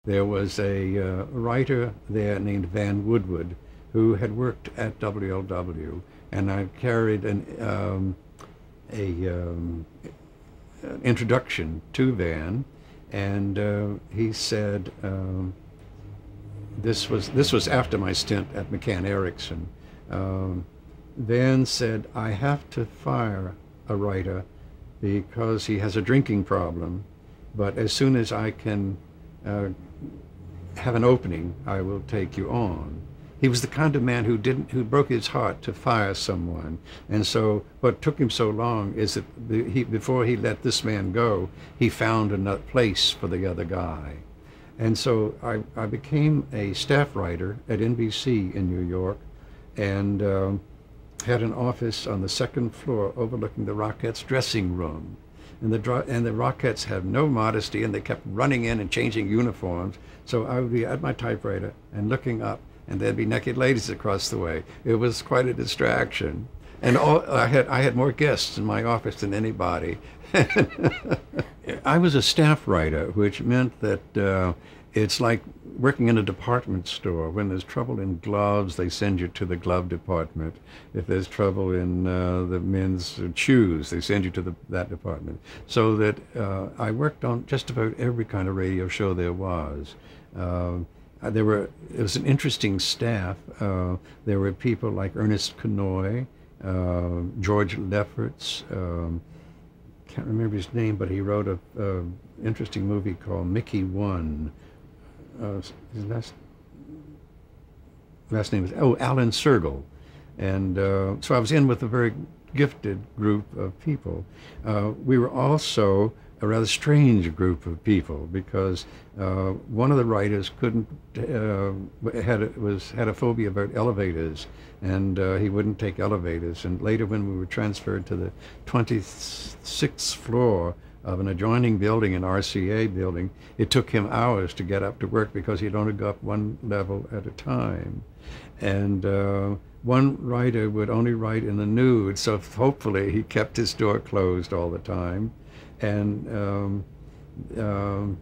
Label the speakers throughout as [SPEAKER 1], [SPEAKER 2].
[SPEAKER 1] there was a writer there named Van Woodward who had worked at WLW, and I carried an introduction to Van, and he said, this was after my stint at McCann Erickson. Van said, I have to fire a writer because he has a drinking problem, but as soon as I can have an opening, I will take you on. He was the kind of man who broke his heart to fire someone, and so what took him so long is that before he let this man go, he found another place for the other guy. And so I became a staff writer at NBC in New York, and had an office on the second floor overlooking the Rockettes' dressing room. And the Rockettes have no modesty, and they kept running in and changing uniforms. So I would be at my typewriter and looking up, and there'd be naked ladies across the way. It was quite a distraction. And I had more guests in my office than anybody. I was a staff writer, which meant that it's like working in a department store. When there's trouble in gloves, they send you to the glove department. If there's trouble in the men's shoes, they send you to that department. So that I worked on just about every kind of radio show there was. It was an interesting staff. There were people like Ernest Kenoy, George Lefferts, can't remember his name, but he wrote a interesting movie called Mickey One. His last name is Alan Sergel, and so I was in with a very gifted group of people. We were also a rather strange group of people because one of the writers had a phobia about elevators, and he wouldn't take elevators. And later, when we were transferred to the 26th floor of an adjoining building, an RCA building, it took him hours to get up to work because he'd only go up one level at a time. And one writer would only write in the nude, so hopefully he kept his door closed all the time. And Ernest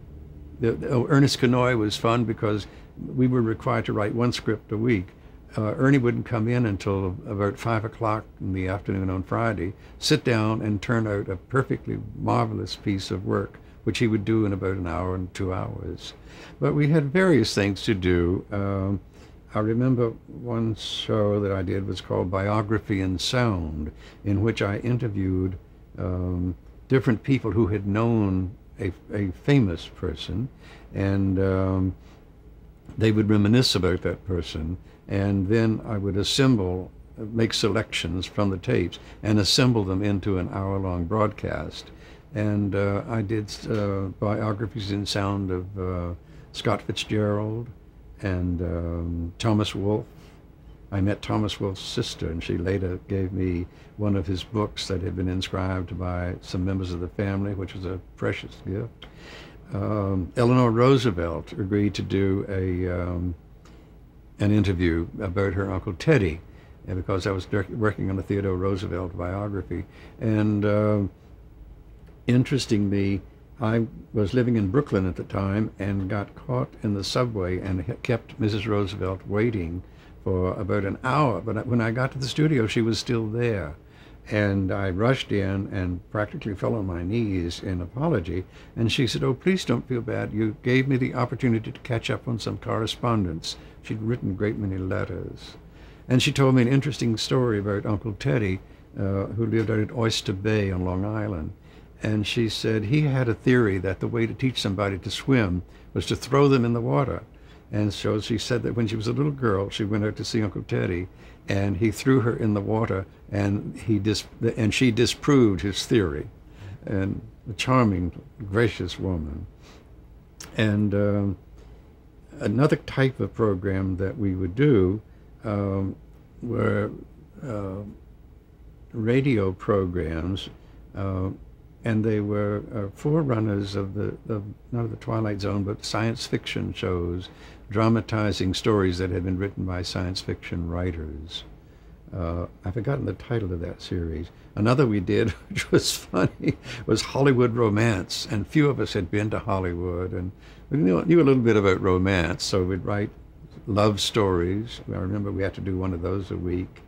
[SPEAKER 1] Kenoy was fun because we were required to write one script a week. Ernie wouldn't come in until about 5 o'clock in the afternoon on Friday, sit down and turn out a perfectly marvelous piece of work, which he would do in about an hour and 2 hours. But we had various things to do. I remember one show that I did was called Biography in Sound, in which I interviewed different people who had known a famous person, and they would reminisce about that person, and then I would make selections from the tapes and assemble them into an hour-long broadcast. And I did biographies in sound of Scott Fitzgerald and Thomas Wolfe. I met Thomas Wolfe's sister, and she later gave me one of his books that had been inscribed by some members of the family, which was a precious gift. Eleanor Roosevelt agreed to do an interview about her Uncle Teddy, because I was working on a Theodore Roosevelt biography. And interestingly, I was living in Brooklyn at the time and got caught in the subway and kept Mrs. Roosevelt waiting for about an hour. But when I got to the studio, she was still there. And I rushed in and practically fell on my knees in apology. And she said, "Oh, please don't feel bad. You gave me the opportunity to catch up on some correspondence." She'd written a great many letters. And she told me an interesting story about Uncle Teddy, who lived out at Oyster Bay on Long Island. And she said he had a theory that the way to teach somebody to swim was to throw them in the water. And so she said that when she was a little girl, she went out to see Uncle Teddy, and he threw her in the water, and she disproved his theory. And a charming, gracious woman. And another type of program that we would do were radio programs, and they were forerunners of not of the Twilight Zone, but science fiction shows, dramatizing stories that had been written by science fiction writers. I've forgotten the title of that series. Another we did, which was funny, was Hollywood Romance, and few of us had been to Hollywood, and we knew a little bit about romance, so we'd write love stories. I remember we had to do one of those a week.